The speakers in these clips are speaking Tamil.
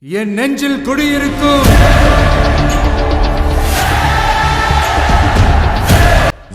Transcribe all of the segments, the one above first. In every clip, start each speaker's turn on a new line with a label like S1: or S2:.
S1: என் நெஞ்சில் குடியிருக்கும்.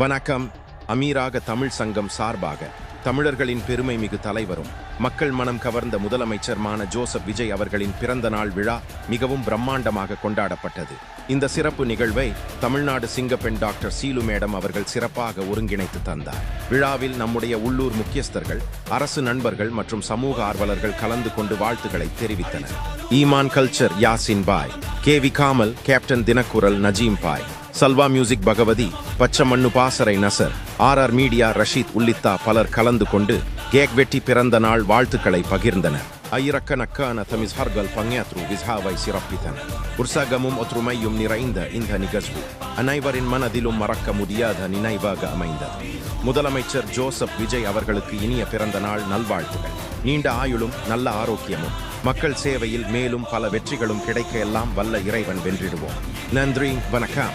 S2: வணக்கம். அமீராக தமிழ் சங்கம் சார்பாக தமிழர்களின் பெருமை மிகு தலைவரும் மக்கள் மனம் கவர்ந்த முதலமைச்சருமான ஜோசப் விஜய் அவர்களின் பிறந்த நாள் விழா மிகவும் பிரம்மாண்டமாக கொண்டாடப்பட்டது. இந்த சிறப்பு நிகழ்வை தமிழ்நாடு சிங்கப்பெண் டாக்டர் சீலு மேடம் அவர்கள் சிறப்பாக ஒருங்கிணைத்து தந்தார். விழாவில் நம்முடைய உள்ளூர் முக்கியஸ்தர்கள், அரசு நண்பர்கள் மற்றும் சமூக ஆர்வலர்கள் கலந்து கொண்டு வாழ்த்துக்களை தெரிவித்தனர். ஈமான் கல்ச்சர் யாசின் பாய், KV காமல், கேப்டன் தினக்குரல் நஜீம் பாய், சல்வா மியூசிக் பகவதி, பச்சமண்ணு பாசறை நசர், RR மீடியா ரஷீத் உள்ளிட்ட பலர் கலந்து கொண்டு கேக் வெட்டி பிறந்த நாள் வாழ்த்துக்களை பகிர்ந்தனர். ஆயிரக்கணக்கான தமிழர்கள் பங்கேற்று விழாவை சிறப்பித்தனர். உற்சாகமும் ஒற்றுமையும் நிறைந்த இந்த நிகழ்வு அனைவரின் மனதிலும் மறக்க முடியாத நினைவாக அமைந்தது. முதலமைச்சர் ஜோசப் விஜய் அவர்களுக்கு இனிய பிறந்த நாள் நல்வாழ்த்துகள். நீண்ட ஆயுளும் நல்ல ஆரோக்கியமும் மக்கள் சேவையில் மேலும் பல வெற்றிகளும் கிடைக்க எல்லாம் வல்ல இறைவன் வென்றிடுவோம். நன்றி, வணக்கம்.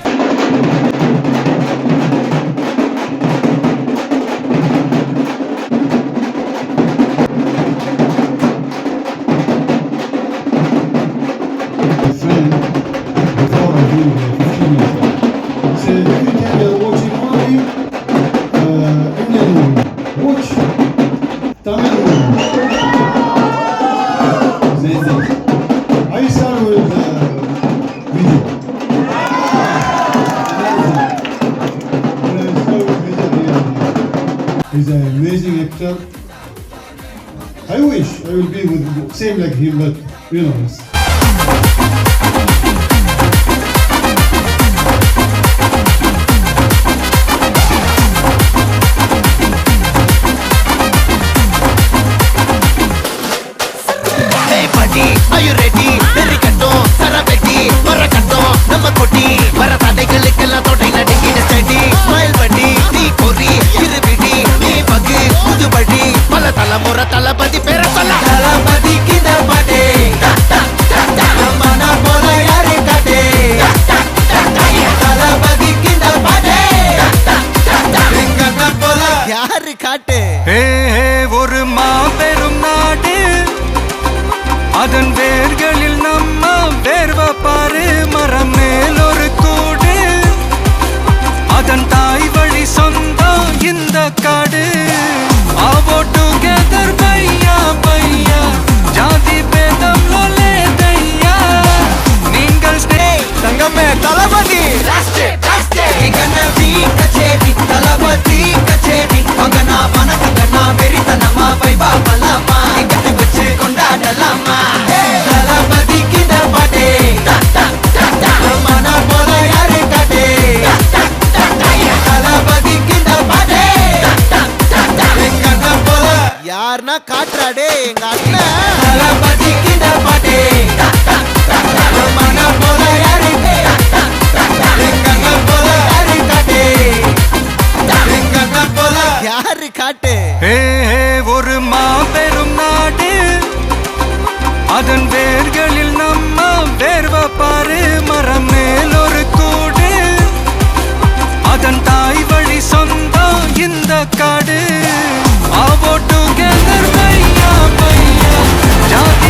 S3: He's an amazing actor. I wish I will be with same like him, but you know.
S4: Hey buddy, are you ready? Very katto, sarabeti, marakatto, namma koti, maratade galikella todai nadikida steady. Smile buddy, nee kori, irvidi, nee bagi, pudu buddy, pala talamura talapati pera solla. Talapati kinda pade, ta ta ta ta, namana bola yare kate, ta ta ta ta, talapati kinda pade, ta ta ta ta, engana bola yare kate.
S1: ஒரு மாபெரும் நாடு, அதன் வேர்களில் நம்ம வேர்வ பாரு. மரம் மேல் ஒரு கூடு, அதன் தாய் வழி சொந்தம் இந்த காடு. ஆவோ டுகெதர் பையா பையா, ஜாதி பேதம் லோலே தையா. நீங்கள்
S4: தங்கமே தளபதி கண்ணவி கச்சேரி, தளபதி கச்சேரி, மகனா வனக்கண்ணா வெறித்தனமா பைபா பலாமா, கட்டு வச்சு கொண்டாடலாமா. தளபதி கிட்ட பாட்டே, மன போல யாரு காட்டே, தளபதி கிட்ட பாட்டே, எங்க அண்ணன் போல யாருன்னா காட்டுறாடே எங்க அண்ணன். தளபதி கிட்ட பாட்டே, மன போல யாரு, எங்க அண்ணன் போல யாரு காட்டே, எங்க அண்ணன் போல யாரு காட்டு.
S1: ஒரு மாபெரும் நாடு, அதன் வேர்களில் நம்ம வேர்வ பாரு. மரம் மேல் ஒரு கூடு, அதன் தாய் வழி சொந்தம் இந்த காடு. ஆவோ டுகெதர் பையா பையா, ஜாதி